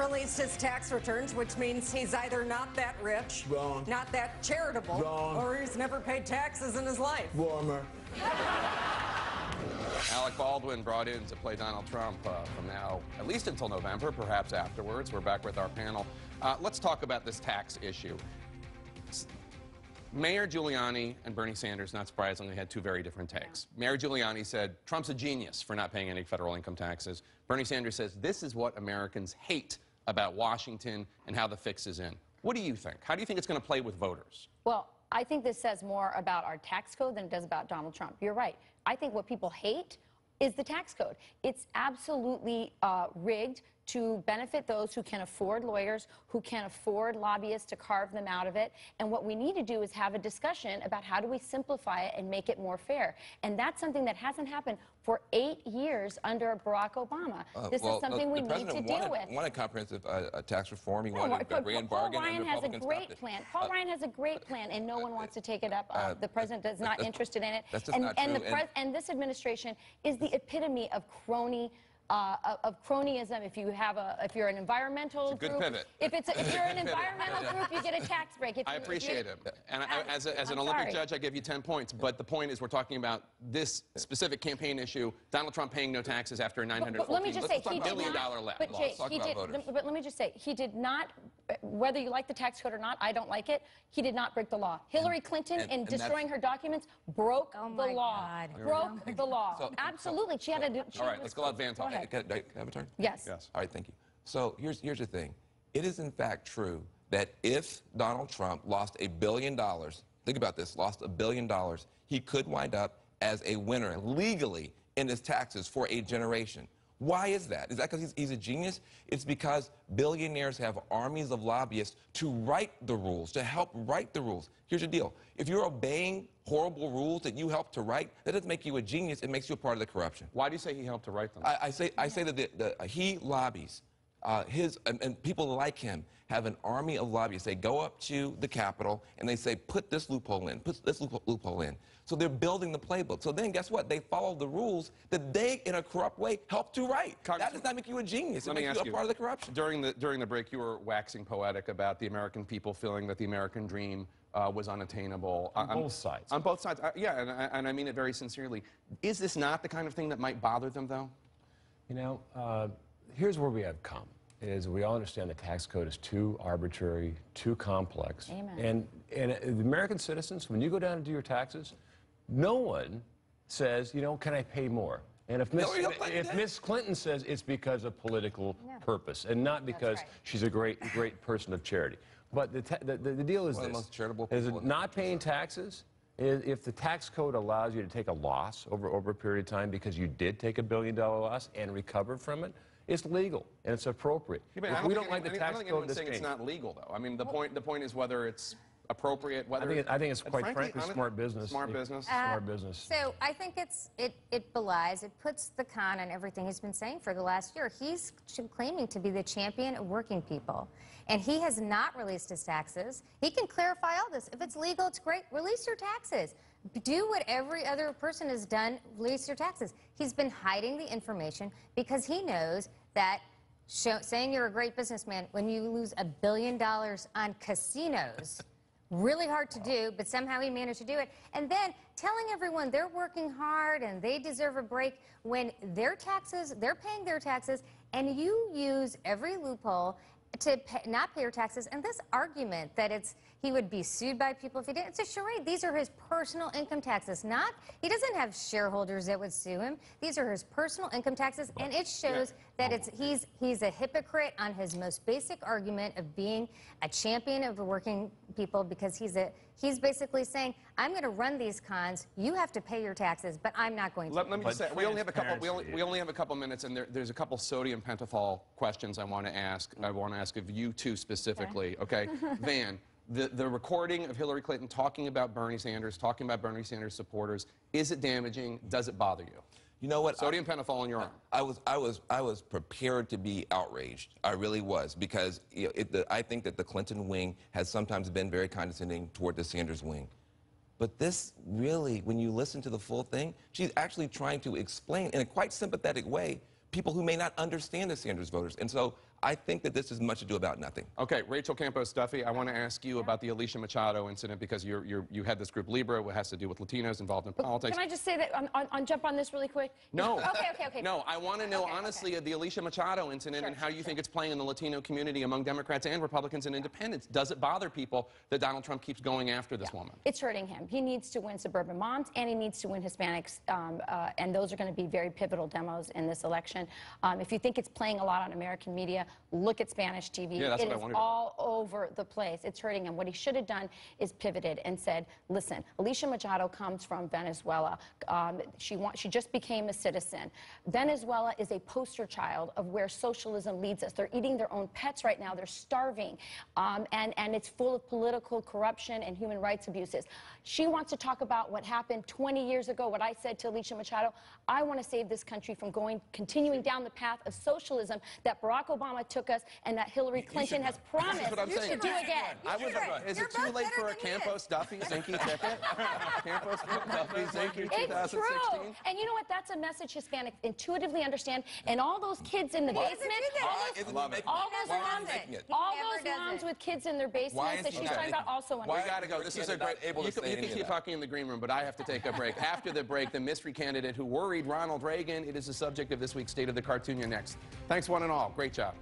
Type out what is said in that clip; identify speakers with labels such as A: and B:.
A: released his tax returns, which means he's either not that rich,
B: Wrong.
A: not that charitable,
B: Wrong.
A: or he's never paid taxes in his life.
B: Warmer.
C: Alec Baldwin brought in to play Donald Trump from now, at least until November, perhaps afterwards. We're back with our panel. Let's talk about this tax issue. Mayor Giuliani and Bernie Sanders, not surprisingly, had two very different takes. Yeah. Mayor Giuliani said, Trump's a genius for not paying any federal income taxes. Bernie Sanders says, this is what Americans hate about Washington and how the fix is in. What do you think? How do you think it's going to play with voters?
D: Well, I think this says more about our tax code than it does about Donald Trump. You're right. I think what people hate is the tax code. It's absolutely rigged to benefit those who can afford lawyers, who can afford lobbyists to carve them out of it. And what we need to do is have a discussion about how do we simplify it and make it more fair. And that's something that hasn't happened for 8 years under Barack Obama. This is something we need to deal with.
E: Wanted comprehensive tax reform. He wanted a grand bargain.
D: Paul Ryan has a great plan. Paul Ryan has a great plan, and no one wants to take it up. The president is not interested in it.
E: That's just not true.
D: And this administration is the epitome of cronyism. If you're an environmental
C: it's a good
D: group,
C: pivot.
D: if you're an environmental group, you get a tax break.
C: I appreciate it. And as an Olympic judge, I give you 10 points. But the point is, we're talking about this specific campaign issue. Donald Trump paying no taxes after a $914 billion law.
D: But let me just say, he did not. Whether you like the tax code or not, I don't like it. He did not break the law. Hillary Clinton, in destroying her documents, broke the law. Broke the law.
E: So,
D: absolutely. She had to do.
E: All right, let's go out Van talk. Can I have a turn?
D: Yes.
E: All right, thank you. So here's the thing. It is in fact true that if Donald Trump lost $1 billion, think about this, lost $1 billion, he could wind up as a winner legally in his taxes for a generation. Why is that? Is that because he's a genius? It's because billionaires have armies of lobbyists to write the rules, to help write the rules. Here's the deal. If you're obeying horrible rules that you helped to write, that doesn't make you a genius. It makes you a part of the corruption.
C: Why do you say he helped to write them?
E: I say that he lobbies. And people like him have an army of lobbyists. They go up to the Capitol and they say, put this loophole in, put this loophole in. So they're building the playbook. So then guess what? They follow the rules that they, in a corrupt way, help to write. That does not make you a genius. It makes you a part of the corruption.
C: During the break, you were waxing poetic about the American people feeling that the American dream was unattainable.
F: On both sides.
C: On both sides. Yeah, and I mean it very sincerely. Is this not the kind of thing that might bother them, though?
F: You know, here's where we have come. Is we all understand the tax code is too arbitrary, too complex.
D: Amen.
F: And the American citizens, when you go down and do your taxes, no one says, you know, can I pay more? And if Miss Clinton says it's because of political purpose and not because she's a great person of charity. But the deal is this, not paying taxes, if the tax code allows you to take a loss over a period of time because you did take $1 billion loss and recover from it, it's legal and it's appropriate.
C: Yeah, we don't like the tax code in this case. It's not legal, though. I mean, the point is whether it's appropriate. Whether
F: I think it's quite frankly smart business.
C: Smart business.
F: Smart business.
G: So I think it belies, it puts the con on everything he's been saying for the last year. He's claiming to be the champion of working people, and he has not released his taxes. He can clarify all this. If it's legal, it's great. Release your taxes. Do what every other person has done. Release your taxes. He's been hiding the information because he knows that saying you're a great businessman when you lose $1 billion on casinos, really hard to do, but somehow he managed to do it. And then telling everyone they're working hard and they deserve a break when they're paying their taxes, and you use every loophole to not pay your taxes. And this argument that he would be sued by people if he didn't, it's a charade. These are his personal income taxes. He doesn't have shareholders that would sue him. These are his personal income taxes, and it shows that he's a hypocrite on his most basic argument of being a champion of the working people, because he's basically saying, I'm going to run these cons. You have to pay your taxes, but I'm not going to.
C: Let me just say, we only have a couple minutes, and there's a couple sodium pentothal questions I want to ask. I want to ask of you two specifically. Okay, Van. The recording of Hillary Clinton talking about Bernie Sanders, talking about Bernie Sanders supporters, is it damaging? Does it bother you?
E: You know what?
C: Sodium pentothal on your arm.
E: I was prepared to be outraged. I really was, because I think that the Clinton wing has sometimes been very condescending toward the Sanders wing. But this really, when you listen to the full thing, she's actually trying to explain in a quite sympathetic way people who may not understand the Sanders voters. And so I think that this is much ado about nothing.
C: Okay, Rachel Campos-Duffy, I want to ask you about the Alicia Machado incident because you had this group LIBRE, what has to do with Latinos involved in politics.
D: Can I just say that jump on this really quick?
C: No.
D: Okay.
C: No, I want to know honestly the Alicia Machado incident and how you think it's playing in the Latino community among Democrats and Republicans and independents. Does it bother people that Donald Trump keeps going after this woman?
D: It's hurting him. He needs to win suburban moms and he needs to win Hispanics, and those are going to be very pivotal demos in this election. If you think it's playing a lot on American media, look at Spanish TV.
C: Yeah, that's
D: it
C: what I
D: is
C: wondered
D: all over the place. It's hurting him. What he should have done is pivoted and said, listen, Alicia Machado comes from Venezuela. She just became a citizen. Venezuela is a poster child of where socialism leads us. They're eating their own pets right now. They're starving. And it's full of political corruption and human rights abuses. She wants to talk about what happened 20 years ago, what I said to Alicia Machado. I want to save this country from continuing down the path of socialism that Barack Obama took us and that Hillary Clinton has promised to do again.
C: Is it too late for a Campos-Duffy Zinke ticket? Campos-Duffy Zinke 2016?
D: It's true. And you know what? That's a message Hispanics intuitively understand. And all those kids in the basement, all those moms with kids in their basements that she's talking about also want to.
C: We got to go. This is a great. You can keep talking in the green room, but I have to take a break. After the break, the mystery candidate who worried Ronald Reagan. It is the subject of this week's State of the Cartoon. You're next. Thanks, one and all. Great job.